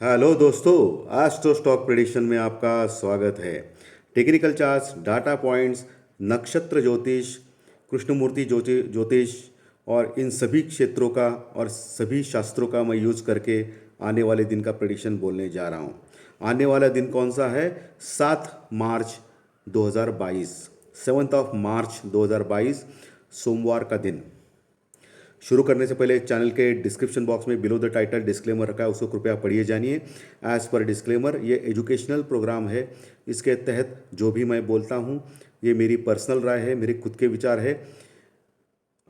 Hello दोस्तों, astro stock prediction में आपका स्वागत है। टेक्निकल चार्ट्स, डाटा पॉइंट्स, नक्षत्र ज्योतिष, कृष्णमूर्ति ज्योतिष और इन सभी क्षेत्रों का और सभी शास्त्रों का मैं यूज करके आने वाले दिन का प्रेडिक्शन बोलने जा रहा हूँ। आने वाला दिन कौन सा है? 7 मार्च 2022, 7 मार्च 2022, सोमवार का दिन। शुरू करने से पहले चैनल के डिस्क्रिप्शन बॉक्स में बिलो द टाइटल डिस्क्लेमर रखा है, उसको कृपया पढ़िए जानिए। एज पर डिस्क्लेमर, ये एजुकेशनल प्रोग्राम है। इसके तहत जो भी मैं बोलता हूँ ये मेरी पर्सनल राय है, मेरे खुद के विचार है।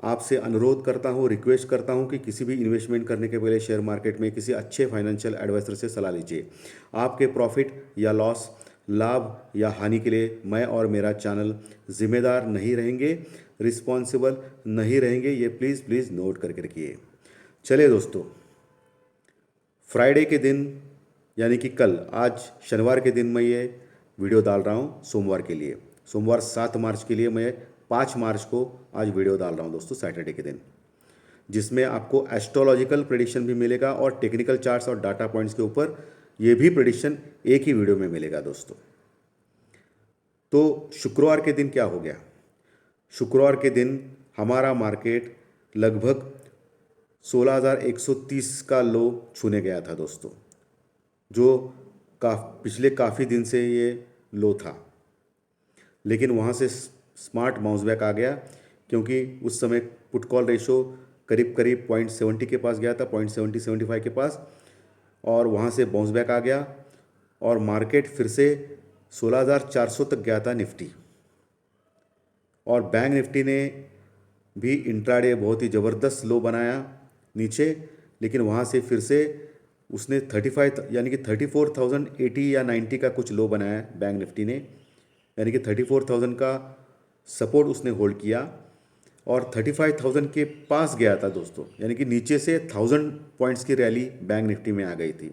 आपसे अनुरोध करता हूँ, रिक्वेस्ट करता हूँ कि किसी भी इन्वेस्टमेंट करने के पहले शेयर मार्केट में किसी अच्छे फाइनेंशियल एडवाइजर से सलाह लीजिए। आपके प्रॉफिट या लॉस, लाभ या हानि के लिए मैं और मेरा चैनल जिम्मेदार नहीं रहेंगे, रिस्पॉन्सिबल नहीं रहेंगे। ये प्लीज़ प्लीज़ नोट करके रखिए। चलिए दोस्तों, फ्राइडे के दिन यानी कि कल, आज शनिवार के दिन मैं ये वीडियो डाल रहा हूँ सोमवार के लिए। सोमवार 7 मार्च के लिए मैं 5 मार्च को आज वीडियो डाल रहा हूँ दोस्तों, सैटरडे के दिन, जिसमें आपको एस्ट्रोलॉजिकल प्रेडिक्शन भी मिलेगा और टेक्निकल चार्ट्स और डाटा पॉइंट्स के ऊपर ये भी प्रेडिक्शन एक ही वीडियो में मिलेगा दोस्तों। तो शुक्रवार के दिन क्या हो गया? शुक्रवार के दिन हमारा मार्केट लगभग 16,130 का लो छूने गया था दोस्तों, जो पिछले काफ़ी दिन से ये लो था। लेकिन वहाँ से स्मार्ट बाउंस बैक आ गया, क्योंकि उस समय पुट कॉल रेशो करीब करीब 0.70 के पास गया था, 0.70-75 के पास, और वहाँ से बाउंस बैक आ गया और मार्केट फिर से 16,400 तक गया था निफ्टी। और बैंक निफ्टी ने भी इंट्राडे बहुत ही ज़बरदस्त लो बनाया नीचे, लेकिन वहाँ से फिर से उसने 35 यानी कि 34,080 या 90 का कुछ लो बनाया बैंक निफ्टी ने, यानी कि 34,000 का सपोर्ट उसने होल्ड किया और 35,000 के पास गया था दोस्तों, यानी कि नीचे से 1000 पॉइंट्स की रैली बैंक निफ्टी में आ गई थी।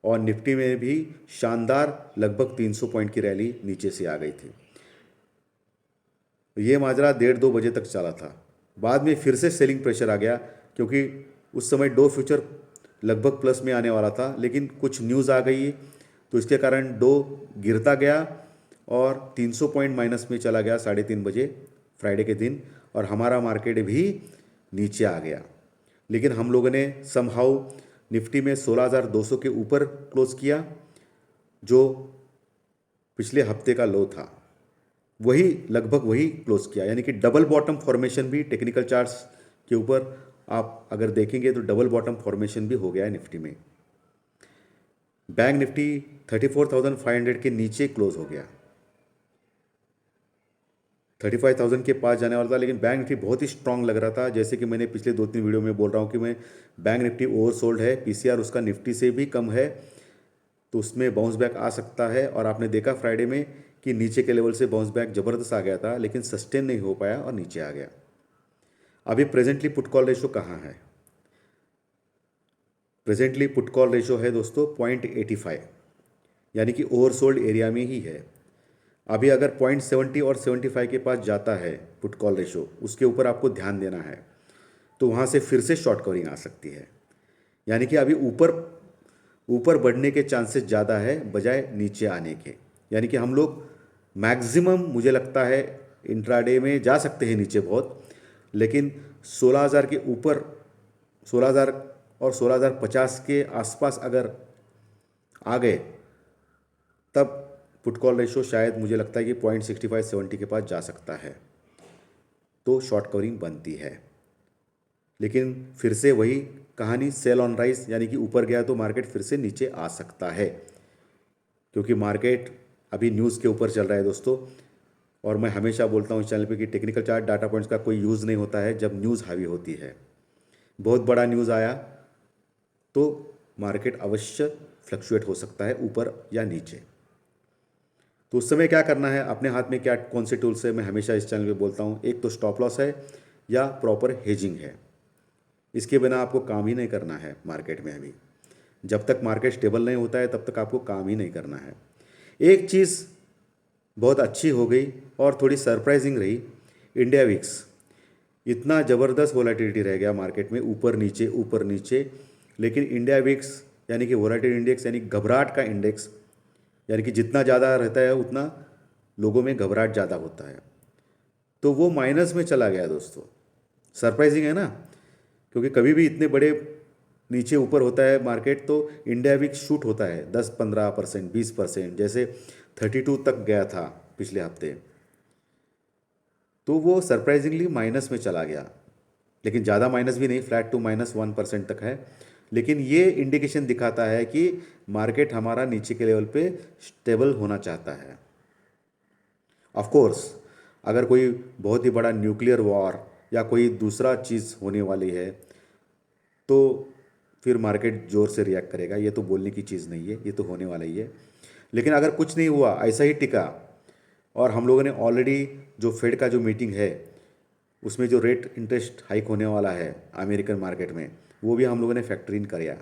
और निफ्टी में भी शानदार लगभग 300 पॉइंट की रैली नीचे से आ गई थी। ये माजरा 1:30-2 बजे तक चला था। बाद में फिर से सेलिंग प्रेशर आ गया, क्योंकि उस समय डो फ्यूचर लगभग प्लस में आने वाला था, लेकिन कुछ न्यूज़ आ गई तो इसके कारण डो गिरता गया और 300 पॉइंट माइनस में चला गया 3:30 बजे फ्राइडे के दिन, और हमारा मार्केट भी नीचे आ गया। लेकिन हम लोगों ने समहाउ निफ्टी में 16,200 के ऊपर क्लोज किया, जो पिछले हफ्ते का लो था, वही लगभग वही क्लोज किया। यानी कि डबल बॉटम फॉर्मेशन भी टेक्निकल चार्ट्स के ऊपर आप अगर देखेंगे तो डबल बॉटम फॉर्मेशन भी हो गया है निफ्टी में। बैंक निफ्टी 34,500 के नीचे क्लोज हो गया, 35,000 के पास जाने वाला था, लेकिन बैंक निफ्टी बहुत ही स्ट्रांग लग रहा था। जैसे कि मैंने पिछले 2-3 वीडियो में बोल रहा हूँ कि मैं बैंक निफ्टी ओवरसोल्ड है, पीसीआर उसका निफ्टी से भी कम है, तो उसमें बाउंस बैक आ सकता है। और आपने देखा फ्राइडे में कि नीचे के लेवल से बाउंस बैक ज़बरदस्त आ गया था, लेकिन सस्टेन नहीं हो पाया और नीचे आ गया। अभी प्रेजेंटली पुट कॉल रेशो कहाँ है? प्रेजेंटली पुट कॉल रेशो है दोस्तों 0.85, यानी कि ओवरसोल्ड एरिया में ही है। अभी अगर 0.70 और 75 के पास जाता है पुट कॉल रेशो, उसके ऊपर आपको ध्यान देना है, तो वहाँ से फिर से शॉर्ट कवरिंग आ सकती है। यानी कि अभी ऊपर ऊपर बढ़ने के चांसेस ज़्यादा है बजाय नीचे आने के। यानी कि हम लोग मैक्सिमम मुझे लगता है इंट्राडे में जा सकते हैं नीचे बहुत, लेकिन 16,000 के ऊपर, 16,000 और 16,050 के आसपास अगर आ गए, तब पुट कॉल रेशो शायद मुझे लगता है कि 0.65-70 के पास जा सकता है, तो शॉर्ट कवरिंग बनती है। लेकिन फिर से वही कहानी, सेल ऑन राइज, यानी कि ऊपर गया तो मार्केट फिर से नीचे आ सकता है, क्योंकि मार्केट अभी न्यूज़ के ऊपर चल रहा है दोस्तों। और मैं हमेशा बोलता हूँ इस चैनल पे कि टेक्निकल चार्ट, डाटा पॉइंट्स का कोई यूज़ नहीं होता है जब न्यूज़ हावी होती है। बहुत बड़ा न्यूज़ आया तो मार्केट अवश्य फ्लक्चुएट हो सकता है ऊपर या नीचे। तो उस समय क्या करना है, अपने हाथ में क्या कौन से टूल्स है, मैं हमेशा इस चैनल पे बोलता हूँ। एक तो स्टॉप लॉस है या प्रॉपर हेजिंग है। इसके बिना आपको काम ही नहीं करना है मार्केट में। अभी जब तक मार्केट स्टेबल नहीं होता है तब तक आपको काम ही नहीं करना है। एक चीज़ बहुत अच्छी हो गई और थोड़ी सरप्राइजिंग रही, इंडिया विक्स। इतना ज़बरदस्त वोलेटिलिटी रह गया मार्केट में, ऊपर नीचे ऊपर नीचे, लेकिन इंडिया विक्स यानी कि वोलेटाइल इंडेक्स यानी घबराहट का इंडेक्स, यानी कि जितना ज़्यादा रहता है उतना लोगों में घबराहट ज़्यादा होता है, तो वो माइनस में चला गया दोस्तों। सरप्राइजिंग है ना, क्योंकि कभी भी इतने बड़े नीचे ऊपर होता है मार्केट तो इंडिया वीक शूट होता है 10-15%, 20%, जैसे 32 तक गया था पिछले हफ्ते, तो वो सरप्राइजिंगली माइनस में चला गया। लेकिन ज़्यादा माइनस भी नहीं, फ्लैट टू -1% तक है। लेकिन ये इंडिकेशन दिखाता है कि मार्केट हमारा नीचे के लेवल पे स्टेबल होना चाहता है। ऑफ कोर्स अगर कोई बहुत ही बड़ा न्यूक्लियर वॉर या कोई दूसरा चीज़ होने वाली है तो फिर मार्केट ज़ोर से रिएक्ट करेगा, ये तो बोलने की चीज़ नहीं है, ये तो होने वाला ही है। लेकिन अगर कुछ नहीं हुआ, ऐसा ही टिका, और हम लोगों ने ऑलरेडी जो फेड का जो मीटिंग है उसमें जो रेट इंटरेस्ट हाइक होने वाला है अमेरिकन मार्केट में, वो भी हम लोगों ने फैक्टर इन किया,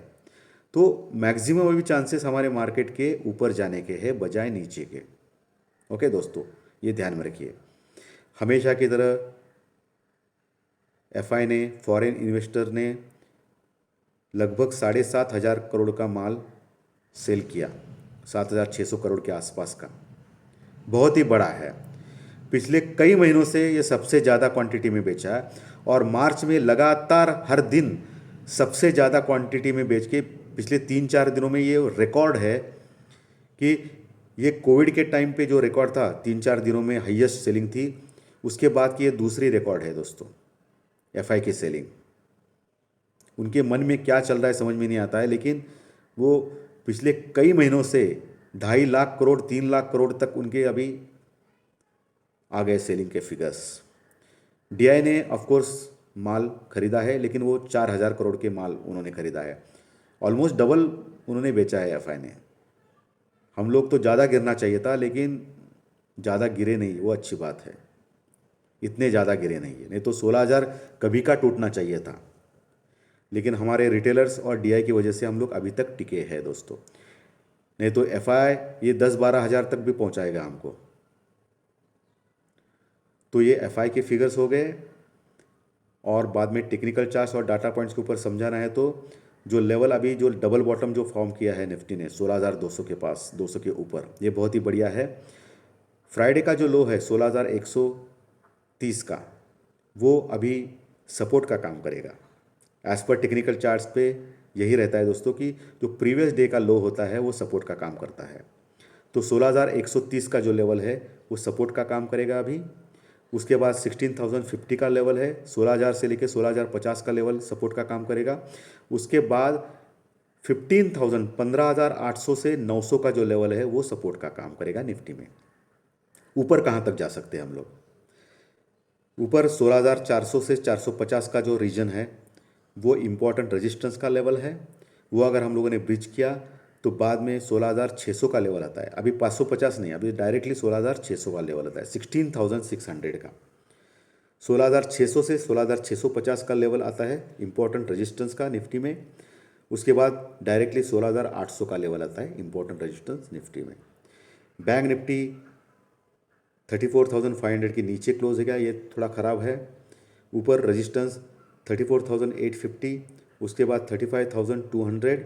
तो मैक्सिमम अभी चांसेस हमारे मार्केट के ऊपर जाने के हैं बजाय नीचे के। ओके दोस्तों, ये ध्यान में रखिए। हमेशा की तरह एफआई ने, फॉरेन इन्वेस्टर ने लगभग 7,500 करोड़ का माल सेल किया, 7,600 करोड़ के आसपास का, बहुत ही बड़ा है। पिछले कई महीनों से ये सबसे ज़्यादा क्वांटिटी में बेचा है, और मार्च में लगातार हर दिन सबसे ज़्यादा क्वांटिटी में बेच के पिछले 3-4 दिनों में ये रिकॉर्ड है कि ये कोविड के टाइम पे जो रिकॉर्ड था 3-4 दिनों में हाईएस्ट सेलिंग थी, उसके बाद की ये दूसरी रिकॉर्ड है दोस्तों एफआई की सेलिंग। उनके मन में क्या चल रहा है समझ में नहीं आता है, लेकिन वो पिछले कई महीनों से 2.5 लाख करोड़ 3 लाख करोड़ तक उनके अभी आ गए सेलिंग के फिगर्स। डीआई ने ऑफ कोर्स माल खरीदा है, लेकिन वो 4,000 करोड़ के माल उन्होंने खरीदा है, ऑलमोस्ट डबल उन्होंने बेचा है एफआई ने। हम लोग तो ज़्यादा गिरना चाहिए था, लेकिन ज़्यादा गिरे नहीं, वो अच्छी बात है, इतने ज़्यादा गिरे नहीं है, नहीं तो 16,000 कभी का टूटना चाहिए था। लेकिन हमारे रिटेलर्स और डीआई की वजह से हम लोग अभी तक टिके हैं दोस्तों, नहीं तो एफआई ये 10-12 हज़ार तक भी पहुंचाएगा हमको। तो ये एफआई के फिगर्स हो गए, और बाद में टेक्निकल चार्ट्स और डाटा पॉइंट्स के ऊपर समझाना है तो जो लेवल अभी जो डबल बॉटम जो फॉर्म किया है निफ्टी ने 16,200 के पास, 200 के ऊपर, ये बहुत ही बढ़िया है। फ्राइडे का जो लो है 16,130 का, वो अभी सपोर्ट का काम करेगा। एज पर टेक्निकल चार्ट्स पे यही रहता है दोस्तों कि जो प्रीवियस डे का लो होता है वो सपोर्ट का काम करता है। तो 16,130 का जो लेवल है वो सपोर्ट का काम करेगा अभी। उसके बाद 16,050 का लेवल है, 16,000 से लेकर 16,050 का लेवल सपोर्ट का काम करेगा। उसके बाद 15,800 से 900 का जो लेवल है वो सपोर्ट का काम करेगा निफ्टी में। ऊपर कहाँ तक जा सकते हैं हम लोग? ऊपर 16,400 से 450 का जो रीजन है वो इम्पॉर्टेंट रेजिस्टेंस का लेवल है, वो अगर हम लोगों ने ब्रिज किया तो बाद में 16,600 का लेवल आता है। अभी 550 नहीं, अभी डायरेक्टली 16,600 का लेवल आता है, 16,600 का। 16,600 से 16,650 का लेवल आता है इम्पोर्टेंट रेजिस्टेंस का निफ्टी में। उसके बाद डायरेक्टली 16,800 का लेवल आता है इम्पोर्टेंट रेजिस्टेंस निफ्टी में। बैंक निफ्टी 34,500 के नीचे क्लोज हो गया, ये थोड़ा ख़राब है। ऊपर रेजिस्टेंस 34,850, उसके बाद 35,200,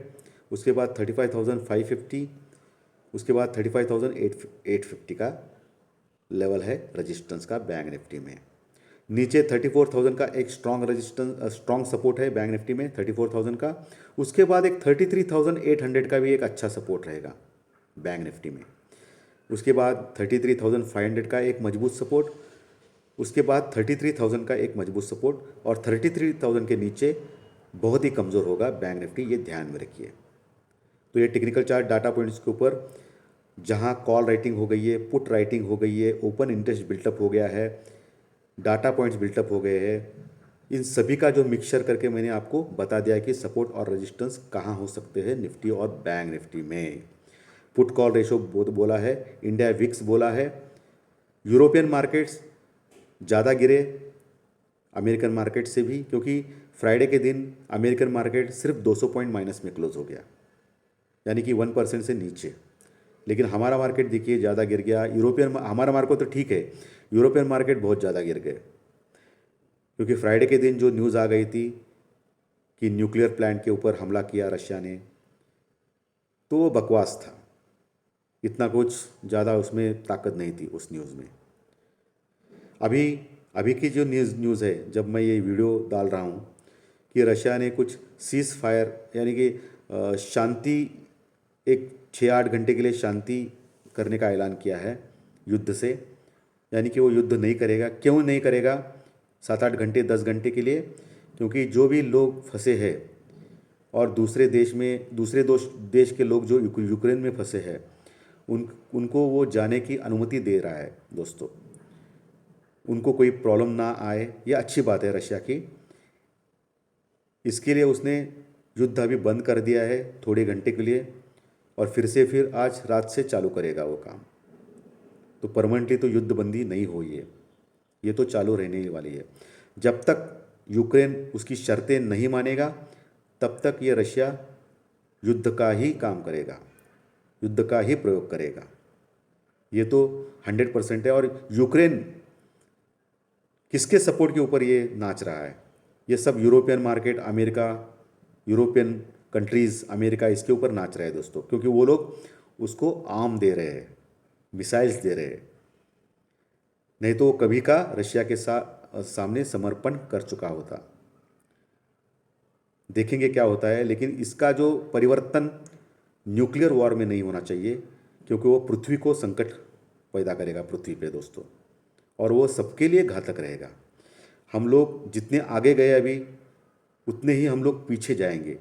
उसके बाद 35,550, उसके बाद 35,850 का लेवल है रेजिस्टेंस का बैंक निफ्टी में। नीचे 34,000 का एक स्ट्रॉन्ग सपोर्ट है बैंक निफ्टी में 34,000 का। उसके बाद एक 33,800 का भी एक अच्छा सपोर्ट रहेगा बैंक निफ्टी में। उसके बाद 33,500 का एक मजबूत सपोर्ट, उसके बाद 33,000 का एक मजबूत सपोर्ट, और 33,000 के नीचे बहुत ही कमज़ोर होगा बैंक निफ्टी, ये ध्यान में रखिए। तो ये टेक्निकल चार्ट डाटा पॉइंट्स के ऊपर जहाँ कॉल राइटिंग हो गई है, पुट राइटिंग हो गई है, ओपन इंटरेस्ट बिल्टअप हो गया है, डाटा पॉइंट्स बिल्टअप हो गए हैं, इन सभी का जो मिक्सचर करके मैंने आपको बता दिया कि सपोर्ट और रेजिस्टेंस कहाँ हो सकते हैं निफ्टी और बैंक निफ्टी में। पुट कॉल रेशो बोला है, इंडिया विक्स बोला है। यूरोपियन मार्केट्स ज़्यादा गिरे अमेरिकन मार्केट से भी, क्योंकि फ्राइडे के दिन अमेरिकन मार्केट सिर्फ 200 पॉइंट माइनस में क्लोज हो गया, यानी कि 1% से नीचे। लेकिन हमारा मार्केट देखिए ज़्यादा गिर गया। हमारा मार्केट तो ठीक है, यूरोपियन मार्केट बहुत ज़्यादा गिर गए, क्योंकि फ्राइडे के दिन जो न्यूज़ आ गई थी कि न्यूक्लियर प्लांट के ऊपर हमला किया रशिया ने, तो वो बकवास था, इतना कुछ ज़्यादा उसमें ताकत नहीं थी उस न्यूज़ में। अभी अभी की जो न्यूज़ है, जब मैं ये वीडियो डाल रहा हूँ कि रशिया ने कुछ सीज़ फायर यानी कि शांति, एक 6-8 घंटे के लिए शांति करने का ऐलान किया है युद्ध से, यानी कि वो युद्ध नहीं करेगा। क्यों नहीं करेगा 7-8 घंटे 10 घंटे के लिए? क्योंकि जो भी लोग फंसे हैं और दूसरे देश में, दूसरे देश के लोग जो यूक्रेन में फंसे हैं, उनको वो जाने की अनुमति दे रहा है दोस्तों। उनको कोई प्रॉब्लम ना आए, ये अच्छी बात है रशिया की। इसके लिए उसने युद्ध अभी बंद कर दिया है थोड़े घंटे के लिए, और फिर आज रात से चालू करेगा वो काम। तो परमानेंटली तो युद्ध बंदी नहीं हुई है, ये तो चालू रहने वाली है। जब तक यूक्रेन उसकी शर्तें नहीं मानेगा तब तक ये रशिया युद्ध का ही काम करेगा, युद्ध का ही प्रयोग करेगा। ये तो 100% है। और यूक्रेन किसके सपोर्ट के ऊपर ये नाच रहा है? ये सब European market, America, European countries, America, इसके ऊपर नाच रहे हैं दोस्तों, क्योंकि वो लोग उसको आर्म दे रहे हैं, मिसाइल्स दे रहे हैं। नहीं तो वो कभी का रशिया के सामने समर्पण कर चुका होता। देखेंगे क्या होता है, लेकिन इसका जो परिवर्तन न्यूक्लियर वॉर में नहीं होना चाहिए, क्योंकि वो पृथ्वी को संकट पैदा करेगा पृथ्वी पे दोस्तों, और वो सबके लिए घातक रहेगा। हम लोग जितने आगे गए अभी, उतने ही हम लोग पीछे जाएंगे,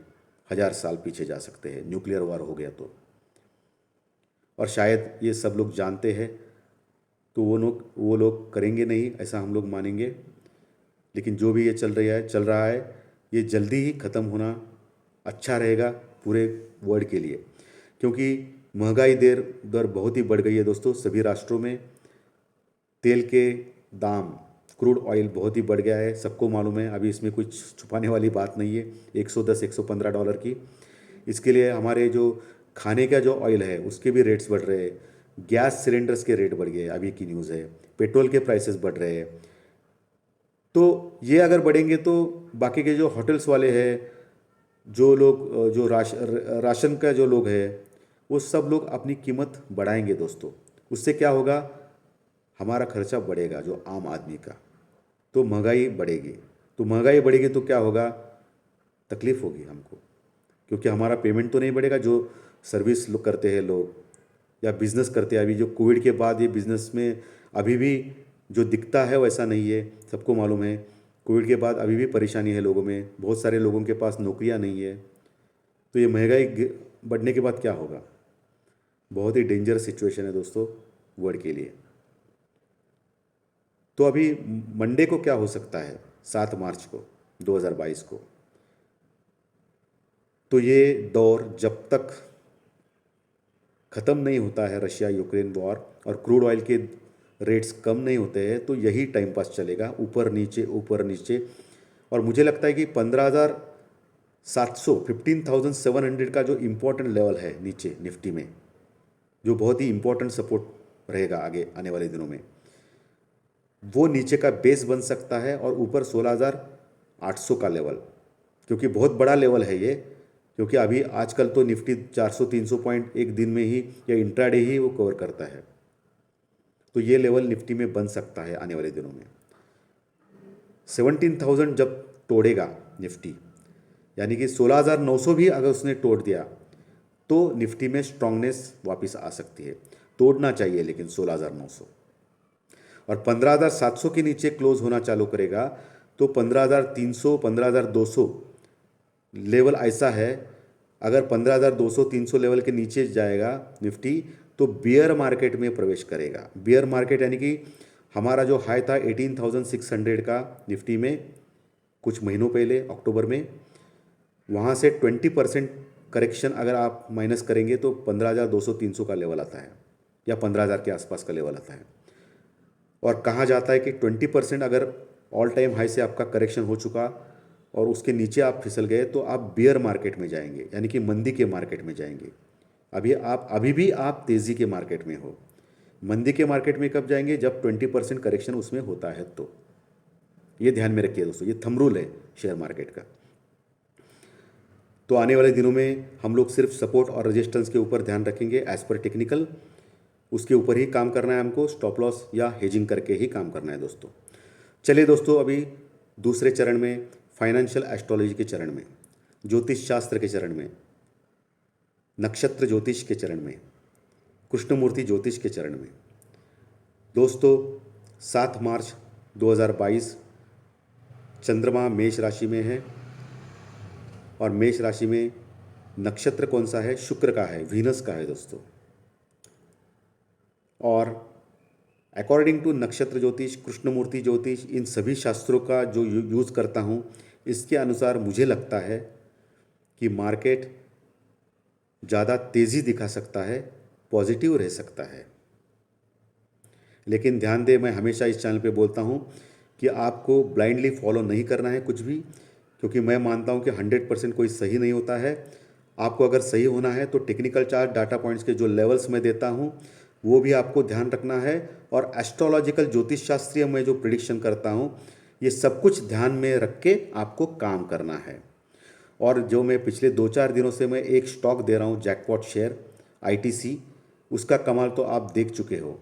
1000 साल पीछे जा सकते हैं न्यूक्लियर वॉर हो गया तो। और शायद ये सब लोग जानते हैं, तो वो लोग करेंगे नहीं, ऐसा हम लोग मानेंगे। लेकिन जो भी ये चल रहा है, ये जल्दी ही ख़त्म होना अच्छा रहेगा पूरे वर्ल्ड के लिए, क्योंकि महंगाई दर बहुत ही बढ़ गई है दोस्तों सभी राष्ट्रों में। तेल के दाम, क्रूड ऑयल बहुत ही बढ़ गया है, सबको मालूम है। अभी इसमें कुछ छुपाने वाली बात नहीं है। $110-115 की, इसके लिए हमारे जो खाने का जो ऑयल है उसके भी रेट्स बढ़ रहे हैं। गैस सिलेंडर्स के रेट बढ़ गए, अभी की न्यूज़ है। पेट्रोल के प्राइसेस बढ़ रहे हैं। तो ये अगर बढ़ेंगे तो बाकी के जो होटल्स वाले हैं, जो लोग जो राशन का जो लोग हैं, वो सब लोग अपनी कीमत बढ़ाएंगे दोस्तों। उससे क्या होगा? हमारा खर्चा बढ़ेगा, जो आम आदमी का। तो महंगाई बढ़ेगी। तो महंगाई बढ़ेगी तो क्या होगा? तकलीफ़ होगी हमको, क्योंकि हमारा पेमेंट तो नहीं बढ़ेगा। जो सर्विस लोग करते हैं, लोग या बिज़नेस करते हैं, अभी जो कोविड के बाद ये बिज़नेस में अभी भी जो दिखता है वैसा नहीं है, सबको मालूम है। कोविड के बाद अभी भी परेशानी है लोगों में, बहुत सारे लोगों के पास नौकरियां नहीं है। तो ये महंगाई बढ़ने के बाद क्या होगा? बहुत ही डेंजरस सिचुएशन है दोस्तों वर्ल्ड के लिए। तो अभी मंडे को क्या हो सकता है, 7 मार्च को 2022 को? तो ये दौर जब तक ख़त्म नहीं होता है, रशिया यूक्रेन वॉर, और क्रूड ऑयल के रेट्स कम नहीं होते हैं, तो यही टाइम पास चलेगा, ऊपर नीचे ऊपर नीचे। और मुझे लगता है कि 15,700 15,700 का जो इम्पोर्टेंट लेवल है नीचे निफ्टी में, जो बहुत ही इम्पोर्टेंट सपोर्ट रहेगा आगे आने वाले दिनों में, वो नीचे का बेस बन सकता है। और ऊपर 16,800 का लेवल, क्योंकि बहुत बड़ा लेवल है ये, क्योंकि अभी आजकल तो निफ्टी 400-300 पॉइंट एक दिन में ही या इंट्राडे ही वो कवर करता है। तो ये लेवल निफ्टी में बन सकता है आने वाले दिनों में। 17,000 जब तोड़ेगा निफ्टी, यानी कि 16,900 भी अगर उसने तोड़ दिया, तो निफ्टी में स्ट्रांगनेस वापस आ सकती है। तोड़ना चाहिए लेकिन 16,900, और 15,700 के नीचे क्लोज होना चालू करेगा तो 15,300 15,200 लेवल ऐसा है। अगर 15,200-300 लेवल के नीचे जाएगा निफ्टी, तो बियर मार्केट में प्रवेश करेगा। बियर मार्केट यानी कि हमारा जो हाई था 18,600 का निफ्टी में कुछ महीनों पहले अक्टूबर में, वहाँ से 20% करेक्शन अगर आप माइनस करेंगे तो 15,200-300 का लेवल आता है, या 15,000 के आसपास का लेवल आता है। और कहा जाता है कि 20% अगर ऑल टाइम हाई से आपका करेक्शन हो चुका और उसके नीचे आप फिसल गए, तो आप बियर मार्केट में जाएंगे, यानी कि मंदी के मार्केट में जाएंगे। अभी भी आप तेज़ी के मार्केट में हो। मंदी के मार्केट में कब जाएंगे? जब 20% करेक्शन उसमें होता है। तो ये ध्यान में रखिए दोस्तों, ये थंब रूल है शेयर मार्केट का। तो आने वाले दिनों में हम लोग सिर्फ सपोर्ट और रेजिस्टेंस के ऊपर ध्यान रखेंगे एज पर टेक्निकल। उसके ऊपर ही काम करना है हमको, स्टॉप लॉस या हेजिंग करके ही काम करना है दोस्तों। चलिए दोस्तों, अभी दूसरे चरण में, फाइनेंशियल एस्ट्रोलॉजी के चरण में, ज्योतिष शास्त्र के चरण में, नक्षत्र ज्योतिष के चरण में, कृष्णमूर्ति ज्योतिष के चरण में दोस्तों, 7 मार्च 2022 चंद्रमा मेष राशि में है। और मेष राशि में नक्षत्र कौन सा है? शुक्र का है, वीनस का है दोस्तों। और अकॉर्डिंग टू नक्षत्र ज्योतिष, कृष्णमूर्ति ज्योतिष, इन सभी शास्त्रों का जो यूज़ करता हूँ, इसके अनुसार मुझे लगता है कि मार्केट ज़्यादा तेज़ी दिखा सकता है, पॉजिटिव रह सकता है। लेकिन ध्यान दें, मैं हमेशा इस चैनल पे बोलता हूँ कि आपको ब्लाइंडली फॉलो नहीं करना है कुछ भी, क्योंकि मैं मानता हूँ कि 100% कोई सही नहीं होता है। आपको अगर सही होना है तो टेक्निकल चार्ट, डाटा पॉइंट्स के जो लेवल्स मैं देता हूँ वो भी आपको ध्यान रखना है। और एस्ट्रोलॉजिकल ज्योतिष शास्त्रीय मैं जो प्रिडिक्शन करता हूँ, ये सब कुछ ध्यान में रख के आपको काम करना है। और जो मैं पिछले 2-4 दिनों से मैं एक स्टॉक दे रहा हूँ, जैकपॉट शेयर ITC, उसका कमाल तो आप देख चुके हो।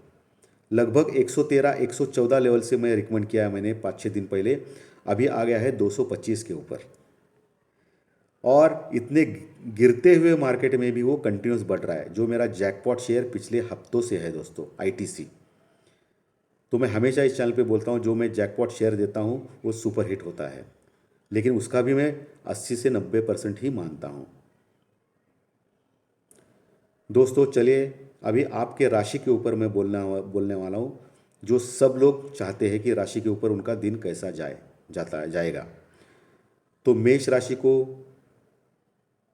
लगभग 113-114 लेवल से मैं रिकमेंड किया है मैंने 5-6 दिन पहले, अभी आ गया है 225 के ऊपर। और इतने गिरते हुए मार्केट में भी वो कंटिन्यूस बढ़ रहा है। जो मेरा जैकपॉट शेयर पिछले हफ्तों से है दोस्तों, ITC, तो मैं हमेशा इस चैनल पे बोलता हूँ जो मैं जैकपॉट शेयर देता हूँ वो सुपर हिट होता है, लेकिन उसका भी मैं 80 से 90% ही मानता हूँ दोस्तों। चलिए, अभी आपके राशि के ऊपर मैं बोलने वाला हूँ, जो सब लोग चाहते हैं कि राशि के ऊपर उनका दिन कैसा जाएगा। तो मेष राशि को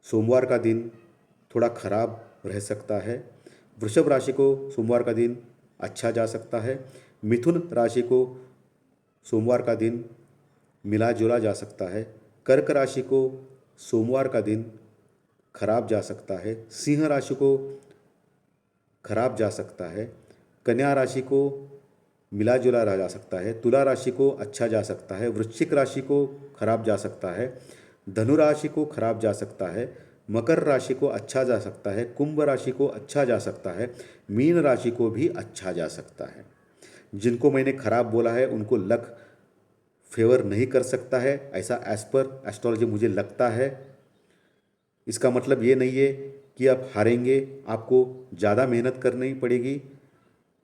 सोमवार का दिन थोड़ा खराब रह सकता है। वृषभ राशि को सोमवार का दिन अच्छा जा सकता है। मिथुन राशि को सोमवार का दिन मिला जुला जा सकता है। कर्क राशि को सोमवार का दिन खराब जा सकता है। सिंह राशि को खराब जा सकता है। कन्या राशि को मिला जुला रह जा सकता है। तुला राशि को अच्छा जा सकता है। वृश्चिक राशि को खराब जा सकता है। धनु राशि को खराब जा सकता है। मकर राशि को अच्छा जा सकता है। कुंभ राशि को अच्छा जा सकता है। मीन राशि को भी अच्छा जा सकता है। जिनको मैंने खराब बोला है उनको लक फेवर नहीं कर सकता है, ऐसा एज पर एस्ट्रोलॉजी मुझे लगता है। इसका मतलब ये नहीं है कि आप हारेंगे, आपको ज़्यादा मेहनत करनी पड़ेगी,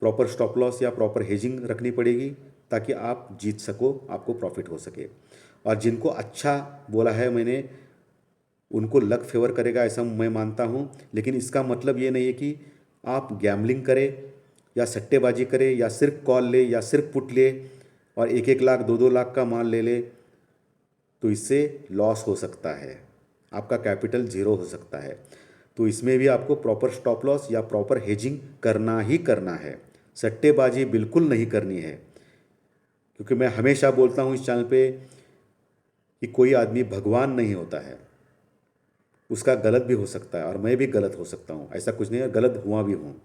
प्रॉपर स्टॉप लॉस या प्रॉपर हेजिंग रखनी पड़ेगी ताकि आप जीत सको, आपको प्रॉफिट हो सके। और जिनको अच्छा बोला है मैंने, उनको लक फेवर करेगा ऐसा मैं मानता हूँ। लेकिन इसका मतलब ये नहीं है कि आप गैम्बलिंग करें या सट्टेबाजी करें या सिर्फ कॉल ले या सिर्फ पुट ले और 1-1 लाख 2-2 लाख का माल ले ले, तो इससे लॉस हो सकता है, आपका कैपिटल ज़ीरो हो सकता है। तो इसमें भी आपको प्रॉपर स्टॉप लॉस या प्रॉपर हेजिंग करना ही करना है, सट्टेबाजी बिल्कुल नहीं करनी है। क्योंकि मैं हमेशा बोलता हूँ इस चैनल पे कि कोई आदमी भगवान नहीं होता है, उसका गलत भी हो सकता है और मैं भी गलत हो सकता हूँ, ऐसा कुछ नहीं है, गलत हुआ भी हूँ।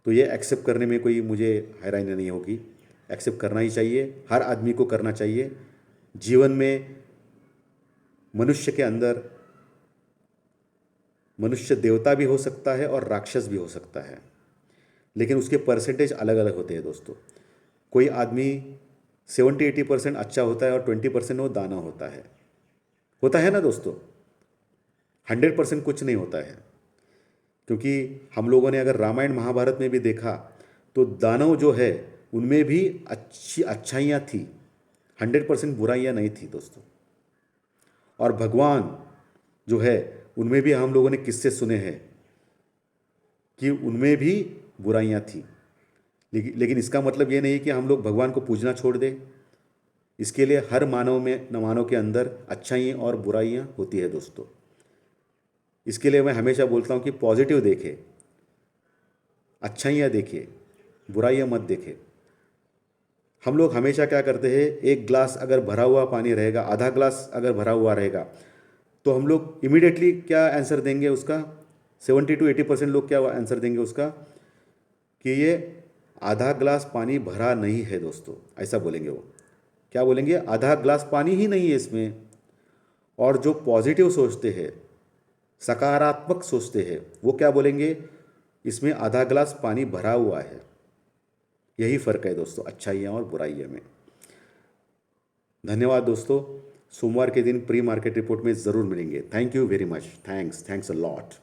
तो ये एक्सेप्ट करने में कोई मुझे हैरानी नहीं होगी, एक्सेप्ट करना ही चाहिए, हर आदमी को करना चाहिए। जीवन में मनुष्य के अंदर मनुष्य देवता भी हो सकता है और राक्षस भी हो सकता है, लेकिन उसके परसेंटेज अलग अलग होते हैं दोस्तों। कोई आदमी 70-80% अच्छा होता है और 20% वो दाना होता है ना दोस्तों। 100% कुछ नहीं होता है, क्योंकि हम लोगों ने अगर रामायण महाभारत में भी देखा तो दानव जो है उनमें भी अच्छाइयाँ थी, 100% बुराइयाँ नहीं थी दोस्तों। और भगवान जो है उनमें भी हम लोगों ने किस्से सुने हैं कि उनमें भी बुराइयाँ थी। लेकिन इसका मतलब ये नहीं कि हम लोग भगवान को पूजना छोड़ दें। इसके लिए हर मानव के अंदर अच्छाइयाँ और बुराइयाँ होती है दोस्तों। इसके लिए मैं हमेशा बोलता हूँ कि पॉजिटिव देखें, अच्छाइयाँ देखिए, बुराइयाँ मत देखें। हम लोग हमेशा क्या करते हैं, एक ग्लास अगर भरा हुआ पानी रहेगा, आधा ग्लास अगर भरा हुआ रहेगा, तो हम लोग इमीडिएटली क्या आंसर देंगे उसका, 70-80% लोग क्या आंसर देंगे उसका कि ये आधा ग्लास पानी भरा नहीं है दोस्तों, ऐसा बोलेंगे। वो क्या बोलेंगे, आधा ग्लास पानी ही नहीं है इसमें। और जो पॉजिटिव सोचते हैं, सकारात्मक सोचते हैं, वो क्या बोलेंगे, इसमें आधा गिलास पानी भरा हुआ है। यही फ़र्क है दोस्तों अच्छाइयाँ और बुराइयाँ में। धन्यवाद दोस्तों, सोमवार के दिन प्री मार्केट रिपोर्ट में ज़रूर मिलेंगे। Thank you very much, thanks a lot.